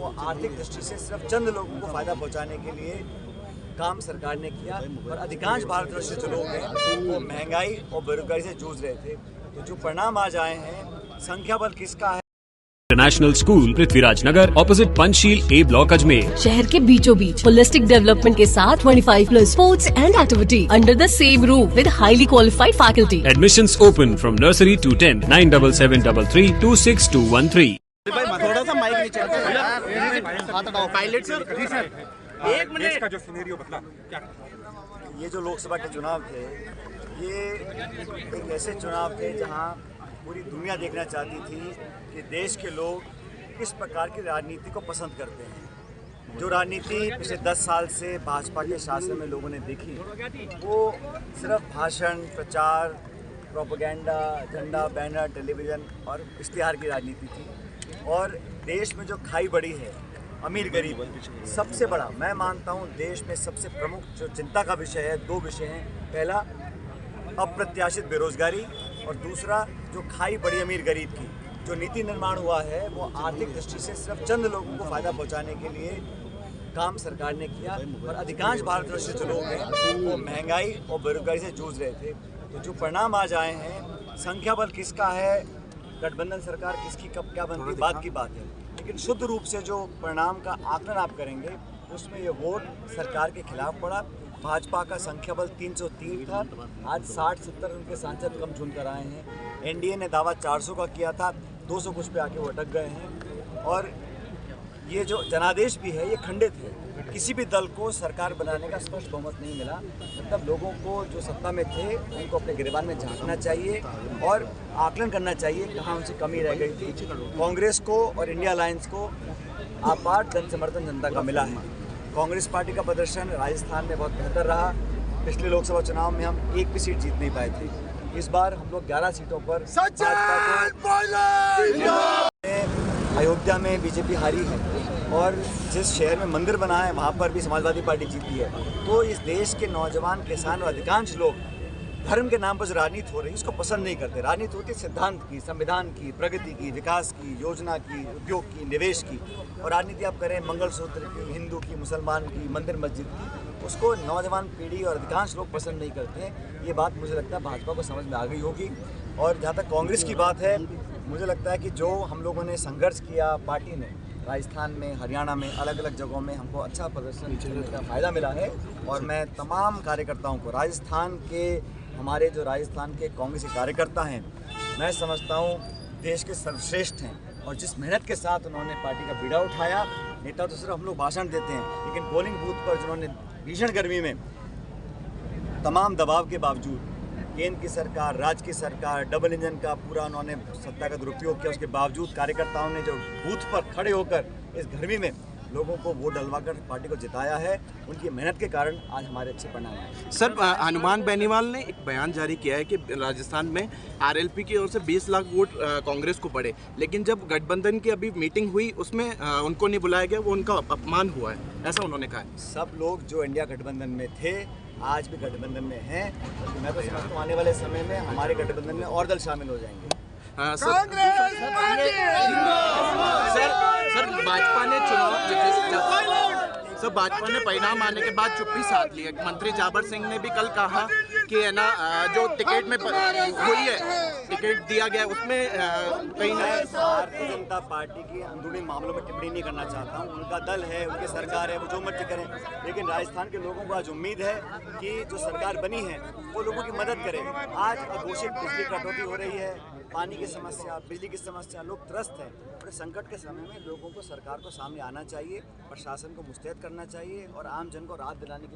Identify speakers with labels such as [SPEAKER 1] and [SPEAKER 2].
[SPEAKER 1] वो आर्थिक दृष्टि से सिर्फ चंद लोगों को फायदा पहुंचाने के लिए काम सरकार ने किया और अधिकांश भारतवर्ष के जो लोग हैं वो महंगाई और बेरोजगारी से जूझ रहे थे। तो जो परिणाम आज आए हैं, संख्या बल किसका है?
[SPEAKER 2] इंटरनेशनल स्कूल पृथ्वीराज नगर ऑपोजिट पंचशील ए ब्लॉक अजमेर।
[SPEAKER 3] शहर के बीचों बीच होलिस्टिक डेवलपमेंट के साथ 25+ sports and activity under the same roof with highly qualified faculty.
[SPEAKER 2] Admissions open from nursery to 10 97733 26213।
[SPEAKER 4] थोड़ा सा माइक नीचे पायलट सर। जी सर, एक मिनट।
[SPEAKER 5] का जो सिनेरियो बदला क्या?
[SPEAKER 1] ये जो लोकसभा के चुनाव थे, ये एक ऐसे चुनाव थे जहां पूरी दुनिया देखना चाहती थी कि देश के लोग किस प्रकार की राजनीति को पसंद करते हैं। जो राजनीति पिछले 10 साल से भाजपा के शासन में लोगों ने देखी, वो सिर्फ भाषण, प्रचार, प्रोपेगेंडा, झंडा, बैनर, टेलीविज़न और इश्तिहार की राजनीति थी। और देश में जो खाई बढ़ी है, अमीर गरीब, सबसे बड़ा मैं मानता हूँ देश में सबसे प्रमुख जो चिंता का विषय है, 2 विषय हैं। पहला अप्रत्याशित बेरोजगारी और दूसरा जो खाई बड़ी अमीर गरीब की। जो नीति निर्माण हुआ है वो आर्थिक दृष्टि से सिर्फ चंद लोगों को फायदा पहुंचाने के लिए काम सरकार ने किया और अधिकांश भारतवर्ष के जो लोग हैं वो महंगाई और बेरोजगारी से जूझ रहे थे। तो जो परिणाम आज आए हैं, संख्या बल किसका है, गठबंधन सरकार किसकी कब क्या बनती, बात की बात है। लेकिन शुद्ध रूप से जो परिणाम का आकलन आप करेंगे उसमें ये वोट सरकार के खिलाफ पड़ा। भाजपा का संख्या बल 303 था, आज 60-70 उनके सांसद कम चुन कर आए हैं। एनडीए ने दावा 400 का किया था, 200 कुछ पे आके वो अटक गए हैं। और ये जो जनादेश भी है ये खंडित है। किसी भी दल को सरकार बनाने का स्पष्ट बहुमत नहीं मिला। मतलब लोगों को जो सत्ता में थे उनको अपने गिरबान में झांकना चाहिए और आकलन करना चाहिए कहाँ उनसे कमी रह गई थी। कांग्रेस को और इंडिया अलायंस को आपात जन समर्थन जनता का मिला है। कांग्रेस पार्टी का प्रदर्शन राजस्थान में बहुत बेहतर रहा। पिछले लोकसभा चुनाव में हम एक भी सीट जीत नहीं पाए थे। इस बार हम लोग 11 सीटों पर अयोध्या में बीजेपी हारी है और जिस शहर में मंदिर बना है वहाँ पर भी समाजवादी पार्टी जीती है। तो इस देश के नौजवान, किसान और अधिकांश लोग धर्म के नाम पर जो राजनीति हो रही है उसको पसंद नहीं करते। राजनीति होती है सिद्धांत की, संविधान की, प्रगति की, विकास की, योजना की, उद्योग की, निवेश की। और राजनीति आप करें मंगलसूत्र की, हिंदू की, मुसलमान की, मंदिर मस्जिद की, उसको नौजवान पीढ़ी और अधिकांश लोग पसंद नहीं करते हैं। ये बात मुझे लगता है भाजपा को समझ में आ गई होगी। और जहाँ तक कांग्रेस की बात है, मुझे लगता है कि जो हम लोगों ने संघर्ष किया पार्टी ने राजस्थान में, हरियाणा में, अलग अलग जगहों में हमको अच्छा प्रदर्शन करने का फ़ायदा मिला है। और मैं तमाम कार्यकर्ताओं को, राजस्थान के हमारे जो राजस्थान के कांग्रेस के कार्यकर्ता हैं, मैं समझता हूँ देश के सर्वश्रेष्ठ हैं। और जिस मेहनत के साथ उन्होंने पार्टी का बीड़ा उठाया, नेता तो सिर्फ हम लोग भाषण देते हैं, लेकिन पोलिंग बूथ पर जिन्होंने भीषण गर्मी में तमाम दबाव के बावजूद केंद्र की सरकार, राज्य की सरकार, डबल इंजन का पूरा उन्होंने सत्ता का दुरुपयोग किया, उसके बावजूद कार्यकर्ताओं ने जो बूथ पर खड़े होकर इस गर्मी में लोगों को वोट डलवाकर पार्टी को जिताया है, उनकी मेहनत के कारण आज हमारे अच्छे परिणाम आए।
[SPEAKER 4] सर, हनुमान बेनीवाल ने एक बयान जारी किया है कि राजस्थान में आरएलपी की ओर से 20 लाख वोट कांग्रेस को पड़े, लेकिन जब गठबंधन की अभी मीटिंग हुई उसमें उनको नहीं बुलाया गया, वो उनका अपमान हुआ है, ऐसा उन्होंने कहा है।
[SPEAKER 1] सब लोग जो इंडिया गठबंधन में थे आज भी गठबंधन में हैं। मैं तो समझता हूँ आने वाले समय में हमारे गठबंधन में और दल शामिल हो जाएंगे।
[SPEAKER 4] सर, भाजपा ने परिणाम आने के बाद चुप्पी साध ली है। मंत्री जाबर सिंह ने भी कल कहा कि है ना, जो टिकट में हुई है, टिकट दिया गया उसमें कहीं ना।
[SPEAKER 1] भारतीय जनता पार्टी की अंदरूनी मामलों में टिप्पणी नहीं करना चाहता हूँ। उनका दल है, उनकी सरकार है, वो जो मर्जी करें। लेकिन राजस्थान के लोगों को आज उम्मीद है कि जो सरकार बनी है वो लोगों की मदद करे। आज अघोषित बिजली कटौती हो रही है, पानी की समस्या, बिजली की समस्या, लोग त्रस्त हैं। बड़े संकट के समय में लोगों को सरकार को सामने आना चाहिए, प्रशासन को मुस्तैद करना चाहिए और आम जन को राहत दिलाने के